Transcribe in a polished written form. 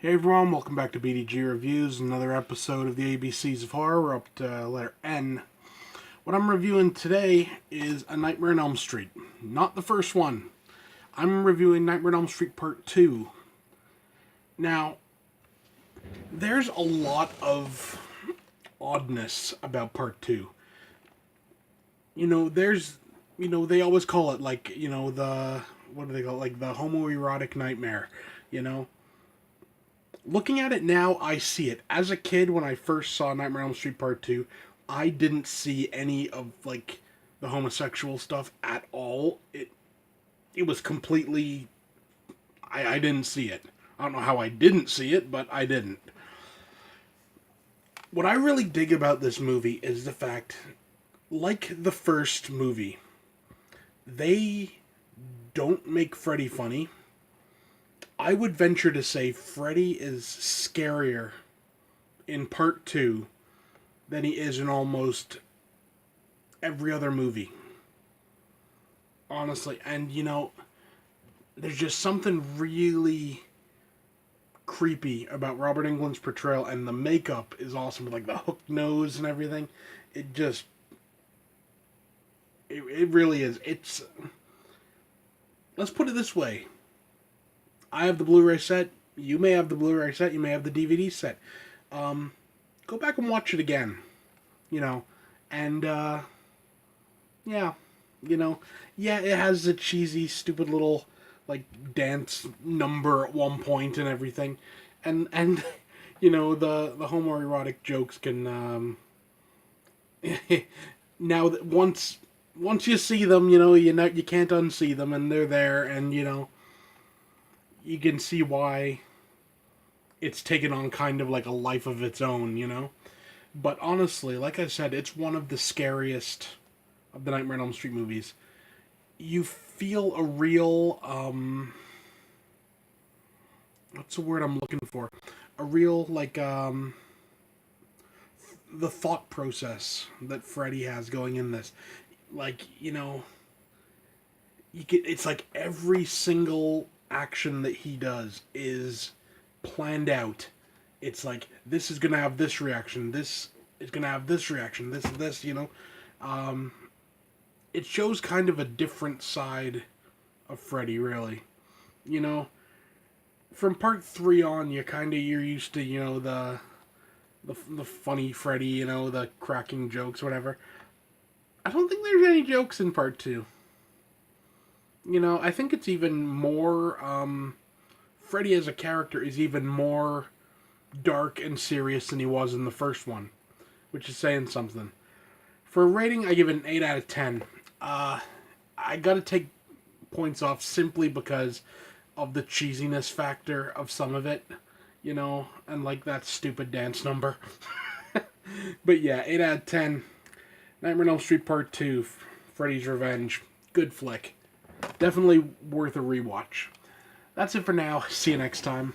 Hey everyone, welcome back to BDG Reviews, another episode of the ABCs of Horror. We're up to letter N. What I'm reviewing today is A Nightmare on Elm Street. Not the first one. I'm reviewing Nightmare on Elm Street Part 2. Now, there's a lot of oddness about Part 2. They always call it what do they call it? Like the homoerotic nightmare, Looking at it now, I see it. As a kid, when I first saw Nightmare on Elm Street Part 2, I didn't see any of, the homosexual stuff at all. It was completely... I didn't see it. I don't know how I didn't see it, but I didn't. What I really dig about this movie is the fact, like the first movie, they don't make Freddy funny. I would venture to say Freddy is scarier in Part 2 than he is in almost every other movie. Honestly. And, there's just something really creepy about Robert Englund's portrayal, and the makeup is awesome, with, the hooked nose and everything. It really is. Let's put it this way. I have the Blu-ray set. You may have the Blu-ray set. You may have the DVD set. Go back and watch it again. And, yeah. Yeah, it has a cheesy, stupid little, dance number at one point and everything. And the homoerotic jokes can, now that once you see them, you can't unsee them, and they're there, and, you can see why it's taken on kind of like a life of its own, But honestly, like I said, it's one of the scariest of the Nightmare on Elm Street movies. You feel a real, what's the word I'm looking for? A real, the thought process that Freddy has going in this. It's like every single action that he does is planned out. It's like, this is gonna have this reaction, this is gonna have this reaction, this, it shows kind of a different side of Freddy, really. From Part 3 on, you're used to, the funny Freddy, the cracking jokes, whatever. I don't think there's any jokes in Part 2. I think it's even more, Freddy as a character is even more dark and serious than he was in the first one, which is saying something. For a rating, I give it an 8 out of 10. I gotta take points off simply because of the cheesiness factor of some of it, and that stupid dance number. But yeah, 8 out of 10. Nightmare on Elm Street Part 2, Freddy's Revenge. Good flick. Definitely worth a rewatch. That's it for now. See you next time.